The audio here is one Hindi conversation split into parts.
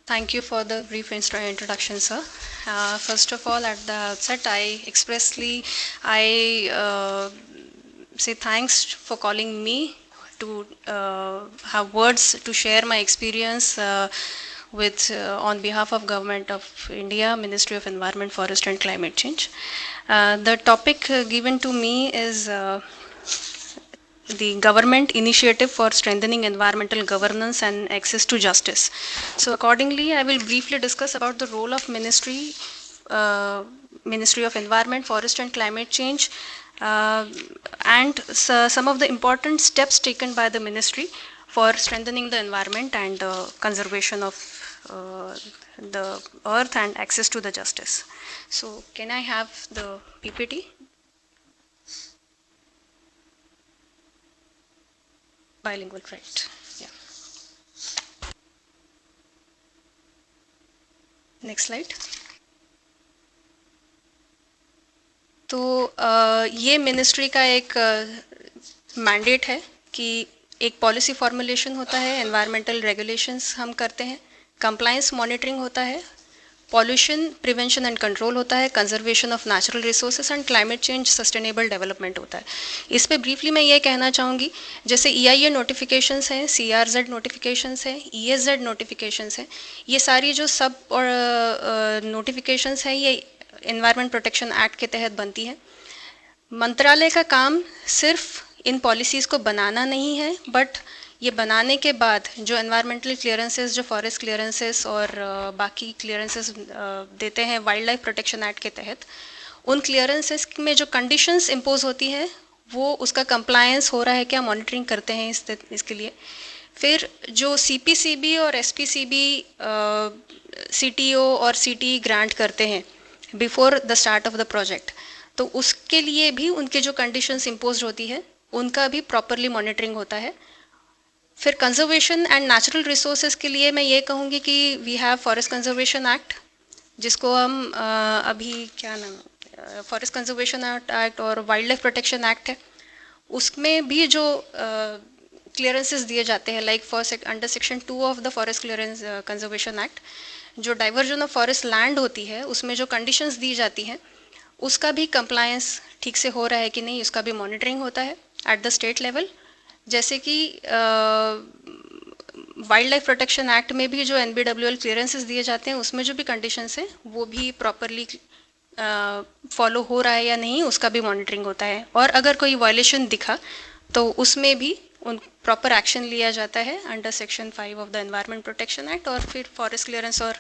Thank you for the brief introduction, sir. First of all, at the outset, I say thanks for calling me to have words to share my experience with on behalf of Government of India, Ministry of Environment, Forest and Climate Change. The topic given to me is the government initiative for strengthening environmental governance and access to justice. So accordingly, I will briefly discuss about the role of Ministry of Environment, Forest and Climate Change, and some of the important steps taken by the ministry for strengthening the environment and conservation of the earth and access to the justice. So can I have the PPT? Bilingual, right? Yeah. Next slide. तो ये मिनिस्ट्री का एक मैंडेट है कि एक पॉलिसी फॉर्मुलेशन होता है, एनवायरमेंटल रेगुलेशंस हम करते हैं, कंप्लायंस मॉनिटरिंग होता है, पॉल्यूशन प्रिवेंशन एंड कंट्रोल होता है, conservation of natural resources and climate change sustainable development होता है. इस पे ब्रीफली मैं ये कहना चाहूँगी, जैसे EIA नोटिफिकेशंस हैं, CRZ नोटिफिकेशंस हैं, ESZ नोटिफिकेशंस हैं, ये सारी जो सब और नोटिफिकेशंस हैं ये एनवायरनमेंट प्रोटेक्शन एक्ट के तहत बनती है. मंत्रालय का काम सिर्फ इन पॉलिसीज़ को बनाना नहीं है, बट ये बनाने के बाद जो एनवायरमेंटल क्लियरेंसेस, जो फॉरेस्ट क्लियरेंसेस और बाकी क्लियरेंसेस देते हैं वाइल्ड लाइफ प्रोटेक्शन एक्ट के तहत, उन क्लियरेंसेस में जो कंडीशंस इम्पोज होती हैं वो उसका कंप्लायंस हो रहा है क्या, मॉनिटरिंग करते हैं इसके लिए. फिर जो CPCB और SPCB CTO और CTE ग्रांट करते हैं before the start of the project, तो उसके लिए भी उनके जो कंडीशंस इम्पोज होती है उनका भी प्रॉपरली मॉनिटरिंग होता है. फिर कंजर्वेशन एंड नेचुरल रिसोर्सेज के लिए मैं ये कहूँगी कि we have forest conservation act, जिसको हम अभी क्या नाम फॉरेस्ट कंजर्वेशन एक्ट और वाइल्ड लाइफ प्रोटेक्शन एक्ट है, उसमें भी जो क्लियरेंसेस दिए जाते हैं, like for under section 2 of the forest clearance conservation act, जो डाइवर्जन ऑफ फॉरेस्ट लैंड होती है उसमें जो कंडीशंस दी जाती हैं उसका भी कंप्लायंस ठीक से हो रहा है कि नहीं, उसका भी मॉनिटरिंग होता है एट द स्टेट लेवल. जैसे कि वाइल्ड लाइफ प्रोटेक्शन एक्ट में भी जो NBWL क्लियरेंसेस दिए जाते हैं उसमें जो भी कंडीशंस हैं वो भी प्रॉपरली फॉलो हो रहा है या नहीं, उसका भी मॉनिटरिंग होता है. और अगर कोई वायलेशन दिखा तो उसमें भी उन प्रॉपर एक्शन लिया जाता है under section 5 of the environment protection act और फिर फॉरेस्ट क्लियरेंस और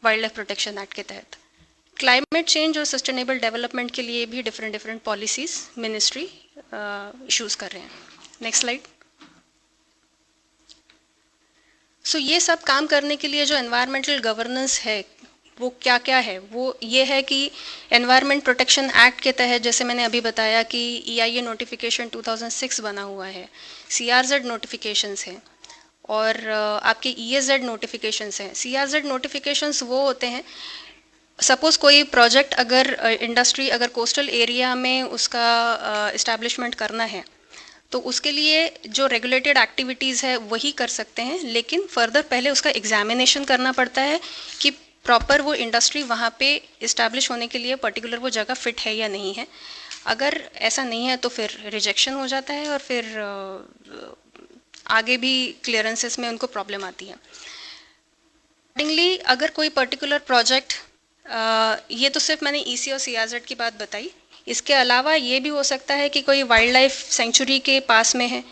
वाइल्ड लाइफ प्रोटेक्शन एक्ट के तहत. क्लाइमेट चेंज और सस्टेनेबल डेवलपमेंट के लिए भी डिफरेंट पॉलिसीज मिनिस्ट्री इशूज़ कर रहे हैं. Next slide. सो ये सब काम करने के लिए जो एनवायरमेंटल गवर्नेंस है वो क्या क्या है, वो ये है कि एनवायरनमेंट प्रोटेक्शन एक्ट के तहत जैसे मैंने अभी बताया कि EIA नोटिफिकेशन 2006 बना हुआ है, CRZ नोटिफिकेशंस हैं और आपके ESZ नोटिफिकेशंस हैं. CRZ नोटिफिकेशंस वो होते हैं, सपोज कोई प्रोजेक्ट अगर इंडस्ट्री अगर कोस्टल एरिया में उसका इस्टेब्लिशमेंट करना है तो उसके लिए जो रेगुलेटेड एक्टिविटीज़ है वही कर सकते हैं, लेकिन फर्दर पहले उसका एग्जामिनेशन करना पड़ता है कि प्रॉपर वो इंडस्ट्री वहाँ पे इस्टेब्लिश होने के लिए पर्टिकुलर वो जगह फिट है या नहीं है. अगर ऐसा नहीं है तो फिर रिजेक्शन हो जाता है और फिर आगे भी क्लियरेंसेस में उनको प्रॉब्लम आती है. अकॉर्डिंगली अगर कोई पर्टिकुलर प्रोजेक्ट, ये तो सिर्फ मैंने EC और CRZ की बात बताई, इसके अलावा ये भी हो सकता है कि कोई वाइल्ड लाइफ सेंचुरी के पास में है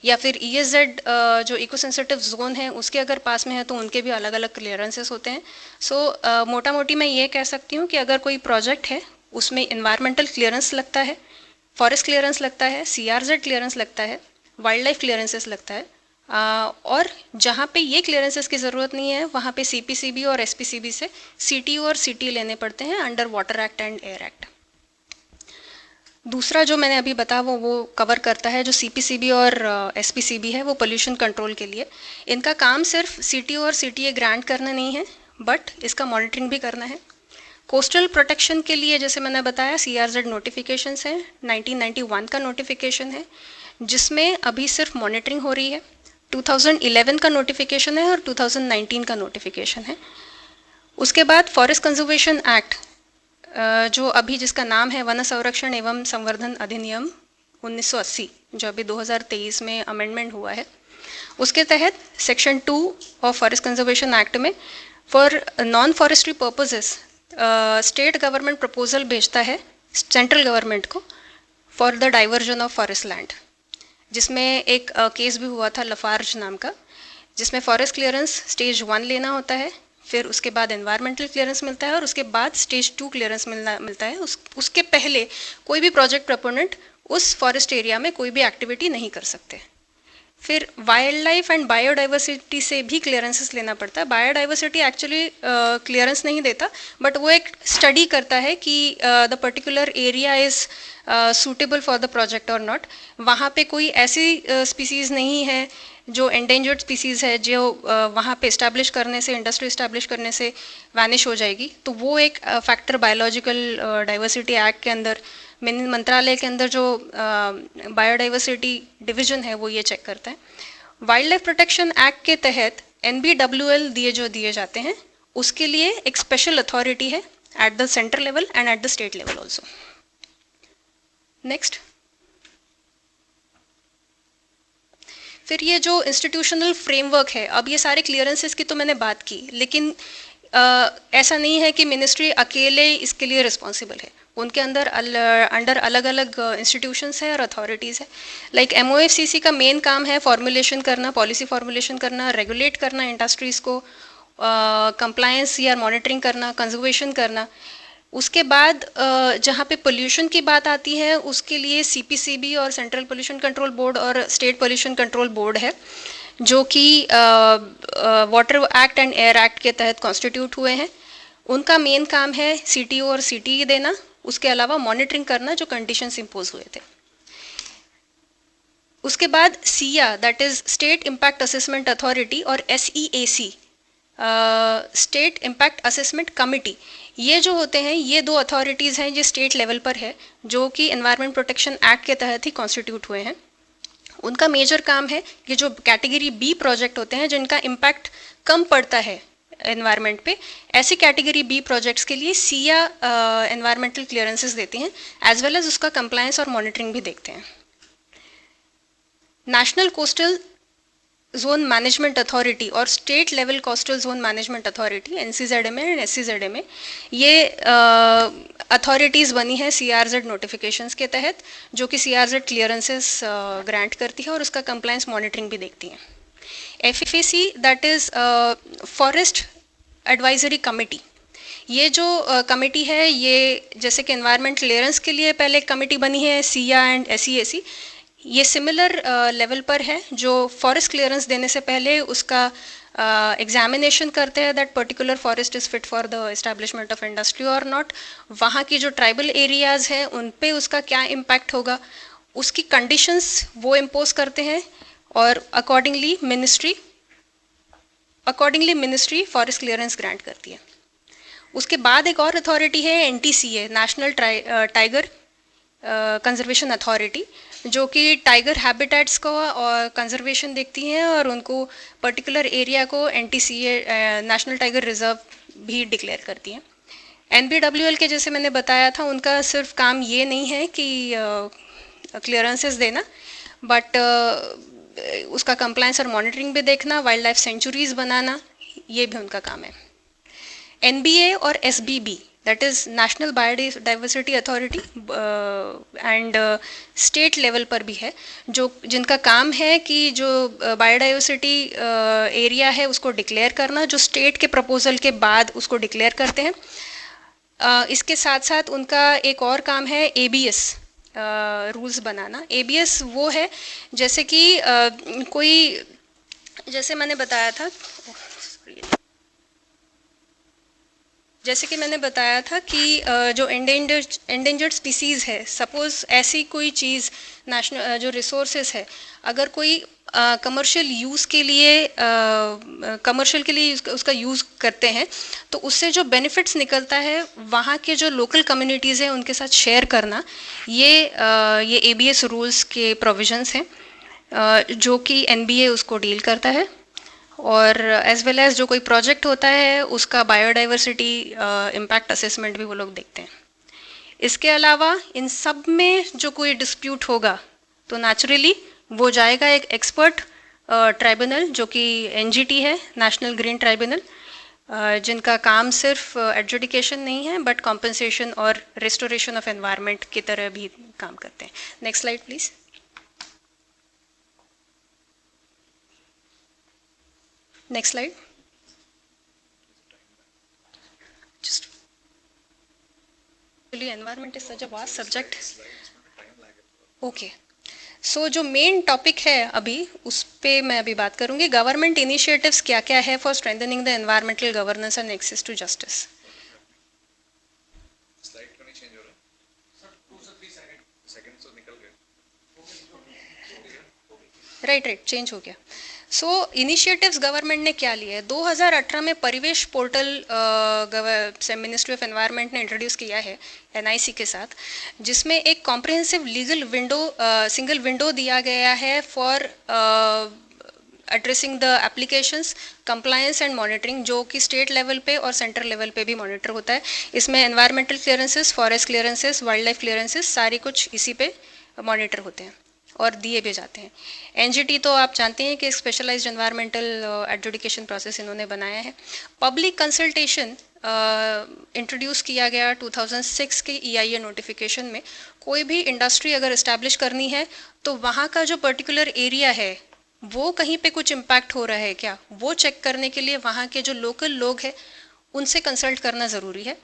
या फिर ESZ जो इको सेंसिटिव जोन है उसके अगर पास में है तो उनके भी अलग अलग क्लियरेंसेस होते हैं. सो मोटा मोटी मैं ये कह सकती हूँ कि अगर कोई प्रोजेक्ट है उसमें इन्वायरमेंटल क्लियरेंस लगता है, फॉरेस्ट क्लियरेंस लगता है, CRZ क्लियरेंस लगता है, वाइल्ड लाइफ क्लियरेंसेस लगता है, और जहाँ पे ये क्लियरेंसेस की ज़रूरत नहीं है वहाँ पे CPCB और SPCB से CTO और CT लेने पड़ते हैं under water act and air act. दूसरा जो मैंने अभी बताया वो कवर करता है, जो CPCB और SPCB है वो पोल्यूशन कंट्रोल के लिए. इनका काम सिर्फ CTO और CTA ग्रांट करना नहीं है, बट इसका मॉनिटरिंग भी करना है. कोस्टल प्रोटेक्शन के लिए जैसे मैंने बताया CRZ नोटिफिकेशंस है, 1991 का नोटिफिकेशन है जिसमें अभी सिर्फ मॉनिटरिंग हो रही है. 2011 का नोटिफिकेशन है और 2019 का नोटिफिकेशन है। उसके बाद फॉरेस्ट कंजर्वेशन एक्ट, जो अभी जिसका नाम है वन संरक्षण एवं संवर्धन अधिनियम 1980, जो अभी 2023 में अमेंडमेंट हुआ है, उसके तहत section 2 of forest conservation act में for non forestry purposes state government proposal भेजता है सेंट्रल गवर्नमेंट को for the diversion of forest land, जिसमें एक केस भी हुआ था लफार्ज नाम का, जिसमें फॉरेस्ट क्लियरेंस स्टेज 1 लेना होता है, फिर उसके बाद एनवायरमेंटल क्लियरेंस मिलता है और उसके बाद स्टेज 2 क्लियरेंस मिलता है। उसके पहले कोई भी प्रोजेक्ट प्रपोनेंट उस फॉरेस्ट एरिया में कोई भी एक्टिविटी नहीं कर सकते। फिर वाइल्ड लाइफ एंड बायोडाइवर्सिटी से भी क्लियरेंसेस लेना पड़ता है। बायोडाइवर्सिटी एक्चुअली क्लियरेंस नहीं देता, बट वो एक स्टडी करता है कि the particular area is suitable for the project और नॉट। वहाँ पे कोई ऐसी स्पीसीज़ नहीं है जो एंडेंजर्ड स्पीसीज़ है जो वहाँ पे इस्टेब्लिश करने से, इंडस्ट्री इस्टेब्लिश करने से वैनिश हो जाएगी, तो वो एक फैक्टर बायोलॉजिकल डाइवर्सिटी एक्ट के अंदर, मंत्रालय के अंदर जो बायोडाइवर्सिटी डिवीजन है वो ये चेक करता है। वाइल्ड लाइफ प्रोटेक्शन एक्ट के तहत NBWL दिए जाते हैं, उसके लिए एक स्पेशल अथॉरिटी है at the central level and at the state level also. Next, फिर ये जो इंस्टीट्यूशनल फ्रेमवर्क है, अब ये सारे क्लियरेंसेस की तो मैंने बात की, लेकिन ऐसा नहीं है कि मिनिस्ट्री अकेले इसके लिए रिस्पॉन्सिबल है। उनके अंदर अंडर अलग अलग इंस्टीट्यूशंस है और अथॉरिटीज़ है। लाइक MOFCC का मेन काम है फॉर्मुलेशन करना, पॉलिसी फॉर्मुलेशन करना, रेगुलेट करना इंडस्ट्रीज़ को, कंप्लायंस या मॉनिटरिंग करना, कंजर्वेशन करना। उसके बाद जहाँ पे पोल्यूशन की बात आती है, उसके लिए CPCB और सेंट्रल पोल्यूशन कंट्रोल बोर्ड और स्टेट पोल्यूशन कंट्रोल बोर्ड है, जो कि water act and air act के तहत कॉन्स्टिट्यूट हुए हैं। उनका मेन काम है CTO और CTE देना, उसके अलावा मॉनिटरिंग करना जो कंडीशंस इम्पोज हुए थे। उसके बाद SIA, that is state impact assessment authority, और SEAC, state impact assessment committee, ये जो होते हैं ये दो अथॉरिटीज़ हैं जो स्टेट लेवल पर है, जो कि एनवायरनमेंट प्रोटेक्शन एक्ट के तहत ही कॉन्स्टिट्यूट हुए हैं। उनका मेजर काम है कि जो कैटेगरी B प्रोजेक्ट होते हैं जिनका इम्पैक्ट कम पड़ता है एनवायरनमेंट पे, ऐसी कैटेगरी B प्रोजेक्ट्स के लिए SIA एनवायरमेंटल क्लियरेंसेस देती हैं, एज वेल एज उसका कंप्लायंस और मॉनिटरिंग भी देखते हैं। National coastal zone management authority और state level coastal zone management authority NCZMA and SCZMA, ये अथॉरिटीज़ बनी है CRZ नोटिफिकेशंस के तहत, जो कि CRZ क्लियरेंसेस ग्रांट करती है और उसका कंप्लायंस मॉनिटरिंग भी देखती हैं। FAC, that is forest advisory committee, ये जो कमेटी है, ये जैसे कि एनवायरनमेंट क्लियरेंस के लिए पहले कमेटी बनी है SIA एंड SEAC, ये सिमिलर लेवल पर है, जो फॉरेस्ट क्लियरेंस देने से पहले उसका एग्जामिनेशन करते हैं that particular forest is fit for the establishment of industry और नॉट, वहाँ की जो ट्राइबल एरियाज़ हैं उन पे उसका क्या इम्पैक्ट होगा, उसकी कंडीशंस वो इम्पोज करते हैं, और accordingly ministry forest clearance grant करती है। उसके बाद एक और अथॉरिटी है NTCA, national tiger conservation authority, जो कि टाइगर हैबिटेट्स को और कंजर्वेशन देखती हैं और उनको पर्टिकुलर एरिया को NTCA नेशनल टाइगर रिजर्व भी डिक्लेयर करती हैं। NBWL के जैसे मैंने बताया था, उनका सिर्फ काम ये नहीं है कि क्लियरेंसेस देना, बट उसका कंप्लायंस और मॉनिटरिंग भी देखना, वाइल्ड लाइफ सेंचुरीज बनाना, ये भी उनका काम है। NBA और SBB, that is national biodiversity authority, and state level पर भी है, जो जिनका काम है कि जो बायोडाइवर्सिटी एरिया है उसको डिक्लेयर करना, जो स्टेट के प्रपोजल के बाद उसको डिक्लेयर करते हैं। इसके साथ साथ उनका एक और काम है ABS रूल्स बनाना। ABS वो है जैसे कि जैसे मैंने बताया था कि जो एंडेंजर्ड स्पीसीज़ है, सपोज़ ऐसी कोई चीज़ नेशनल जो रिसोर्सेज है, अगर कोई कमर्शियल यूज़ के लिए उसका यूज़ करते हैं, तो उससे जो बेनिफिट्स निकलता है वहाँ के जो लोकल कम्युनिटीज़ हैं उनके साथ शेयर करना, ये ABS रूल्स के प्रोविजंस हैं। जो कि एनबीए उसको डील करता है, और एज वेल एज जो कोई प्रोजेक्ट होता है उसका बायोडाइवर्सिटी इम्पैक्ट असेसमेंट भी वो लोग देखते हैं। इसके अलावा इन सब में जो कोई डिस्प्यूट होगा तो नेचुरली वो जाएगा एक एक्सपर्ट ट्राइब्यूनल, जो कि एनजीटी है, नेशनल ग्रीन ट्राइब्यूनल, जिनका काम सिर्फ एडजुडिकेशन नहीं है बट कॉम्पनसेशन और रिस्टोरेशन ऑफ एनवायरनमेंट की तरह भी काम करते हैं। Next slide please. Next slide. Just really environment is such a vast subject. Okay. सो जो मेन टॉपिक है अभी उस पे मैं अभी बात करूंगी। गवर्नमेंट इनिशिएटिव्स क्या क्या है for strengthening the environmental governance and access to justice. Right, change हो गया। सो इनिशिएटिव्स गवर्नमेंट ने क्या लिए? 2018 में परिवेश पोर्टल मिनिस्ट्री ऑफ एनवायरनमेंट ने इंट्रोड्यूस किया है एनआईसी के साथ, जिसमें एक comprehensive legal window, single window दिया गया है for addressing the applications, compliance and monitoring, जो कि स्टेट लेवल पे और सेंट्रल लेवल पे भी मॉनिटर होता है। इसमें environmental clearances, forest clearances, wild life clearances, सारी कुछ इसी पे मॉनिटर होते हैं और दिए भी जाते हैं। एनजीटी तो आप जानते हैं कि स्पेशलाइज्ड एनवायरमेंटल एडजुडिकेशन प्रोसेस इन्होंने बनाया है। पब्लिक कंसल्टेशन इंट्रोड्यूस किया गया 2006 के ईआईए नोटिफिकेशन में। कोई भी इंडस्ट्री अगर इस्टेब्लिश करनी है तो वहाँ का जो पर्टिकुलर एरिया है वो कहीं पे कुछ इम्पैक्ट हो रहा है क्या, वो चेक करने के लिए वहाँ के जो लोकल लोग हैं उनसे कंसल्ट करना ज़रूरी है।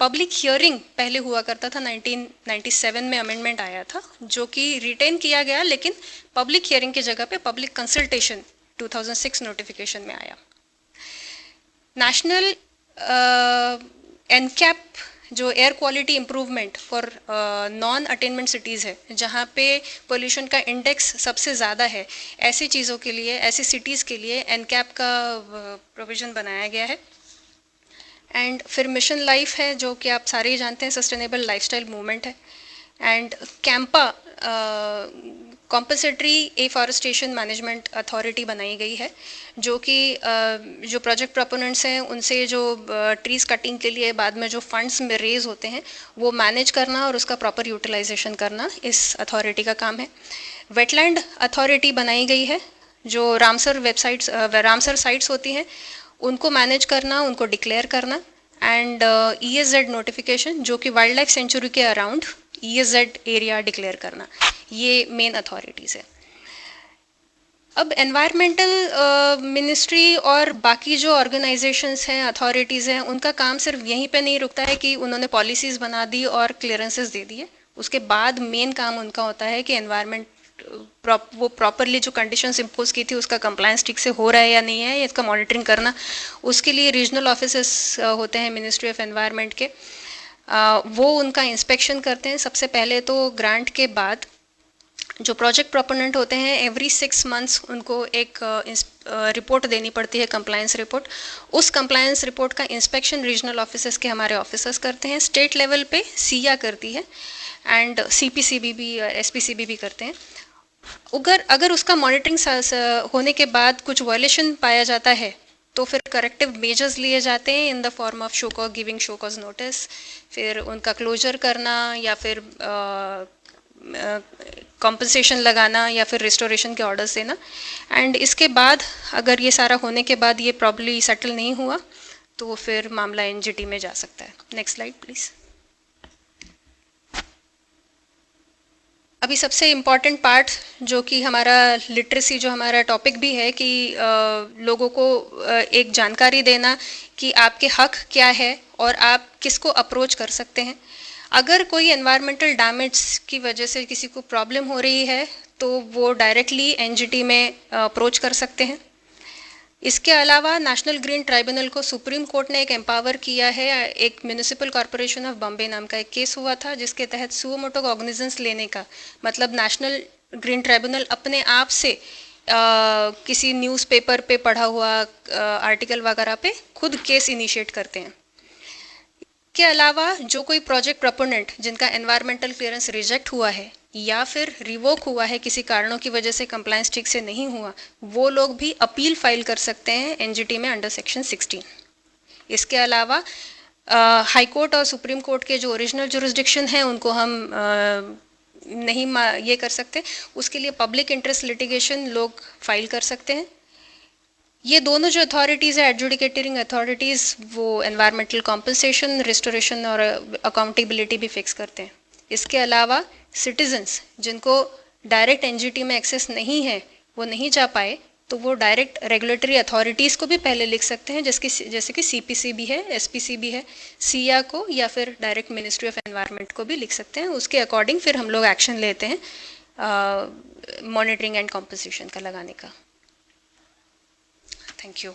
पब्लिक हियरिंग पहले हुआ करता था, 1997 में अमेंडमेंट आया था जो कि रिटेन किया गया, लेकिन पब्लिक हियरिंग की जगह पे पब्लिक कंसल्टेशन 2006 नोटिफिकेशन में आया। नेशनल एनकैप जो air quality improvement for non attainment cities है, जहाँ पे पोल्यूशन का इंडेक्स सबसे ज़्यादा है, ऐसी चीज़ों के लिए, ऐसी सिटीज़ के लिए एनकैप का प्रोविज़न बनाया गया है। एंड फिर मिशन लाइफ है, जो कि आप सारे ही जानते हैं, सस्टेनेबल लाइफस्टाइल मूवमेंट है। And Campa compensatory afforestation management authority बनाई गई है, जो कि जो प्रोजेक्ट प्रोपोनेंट्स हैं उनसे जो ट्रीज़ कटिंग के लिए बाद में जो फंड्स में रेज होते हैं वो मैनेज करना और उसका प्रॉपर यूटिलाइजेशन करना इस अथॉरिटी का काम है। वेटलैंड अथॉरिटी बनाई गई है, जो रामसर साइट्स होती हैं उनको मैनेज करना, उनको डिक्लेयर करना। एंड ईएसजेड नोटिफिकेशन, जो कि वाइल्ड लाइफ सेंचुरी के अराउंड ईएसजेड एरिया डिक्लेयर करना, ये मेन अथॉरिटीज़ है। अब एनवायरमेंटल मिनिस्ट्री और बाकी जो ऑर्गेनाइजेशंस हैं, अथॉरिटीज़ हैं, उनका काम सिर्फ यहीं पे नहीं रुकता है कि उन्होंने पॉलिसीज़ बना दी और क्लियरेंसेस दे दिए। उसके बाद मेन काम उनका होता है कि एनवायरमेंट वो प्रॉपरली जो कंडीशंस इम्पोज की थी उसका कंप्लायंस ठीक से हो रहा है या नहीं है, इसका मॉनिटरिंग करना। उसके लिए रीजनल ऑफिसेस होते हैं मिनिस्ट्री ऑफ एनवायरनमेंट के, वो उनका इंस्पेक्शन करते हैं। सबसे पहले तो ग्रांट के बाद जो प्रोजेक्ट प्रोपोनेंट होते हैं एवरी 6 मंथ्स उनको एक रिपोर्ट देनी पड़ती है, कंप्लायंस रिपोर्ट। उस कंप्लायंस रिपोर्ट का इंस्पेक्शन रीजनल ऑफिसर्स के हमारे ऑफिसर्स करते हैं। स्टेट लेवल पे सिया करती है एंड सीपीसीबी भी, एसपीसीबी भी करते हैं। अगर उसका मॉनिटरिंग होने के बाद कुछ वायलेशन पाया जाता है तो फिर करेक्टिव मेजर्स लिए जाते हैं in the form of show cause, giving show cause notice, फिर उनका क्लोजर करना या फिर कॉम्पनसेशन लगाना या फिर रिस्टोरेशन के ऑर्डर्स देना। एंड इसके बाद अगर ये सारा होने के बाद ये प्रॉब्लम सेटल नहीं हुआ तो फिर मामला एनजीटी में जा सकता है। Next slide please. अभी सबसे इम्पॉर्टेंट पार्ट जो कि हमारा लिटरेसी, जो हमारा टॉपिक भी है कि लोगों को एक जानकारी देना कि आपके हक क्या है और आप किसको अप्रोच कर सकते हैं। अगर कोई एनवायरमेंटल डैमेज की वजह से किसी को प्रॉब्लम हो रही है तो वो डायरेक्टली एनजीटी में अप्रोच कर सकते हैं। इसके अलावा नेशनल ग्रीन ट्राइब्यूनल को सुप्रीम कोर्ट ने एक एम्पावर किया है। एक म्यूनिसिपल कॉरपोरेशन ऑफ बॉम्बे नाम का एक केस हुआ था जिसके तहत सुओ मोटो कॉग्निजेंस लेने का मतलब नेशनल ग्रीन ट्राइब्यूनल अपने आप से किसी न्यूज़पेपर पे पढ़ा हुआ आर्टिकल वगैरह पे खुद केस इनिशिएट करते हैं। के अलावा जो कोई प्रोजेक्ट प्रोपोनेंट जिनका एनवायरमेंटल क्लियरेंस रिजेक्ट हुआ है या फिर रिवोक हुआ है किसी कारणों की वजह से कंप्लायंस ठीक से नहीं हुआ, वो लोग भी अपील फाइल कर सकते हैं एनजीटी में अंडर सेक्शन 16। इसके अलावा हाई कोर्ट और सुप्रीम कोर्ट के जो ओरिजिनल जुरिस्डिक्शन हैं उनको हम नहीं ये कर सकते, उसके लिए पब्लिक इंटरेस्ट लिटिगेशन लोग फाइल कर सकते हैं। ये दोनों जो अथॉरिटीज़ है एडजुडिकेटिंग अथॉरिटीज़, वो एनवायरमेंटल कॉम्पनसेशन, रिस्टोरेशन और अकाउंटेबिलिटी भी फिक्स करते हैं। इसके अलावा सिटीजन्स जिनको डायरेक्ट एनजीटी में एक्सेस नहीं है, वो नहीं जा पाए, तो वो डायरेक्ट रेगुलेटरी अथॉरिटीज़ को भी पहले लिख सकते हैं, जैसे कि सीपीसी भी है, एसपीसी भी है, सिया को, या फिर डायरेक्ट मिनिस्ट्री ऑफ एनवायरनमेंट को भी लिख सकते हैं। उसके अकॉर्डिंग फिर हम लोग एक्शन लेते हैं मॉनिटरिंग एंड कॉम्पनसेशन का लगाने का। Thank you.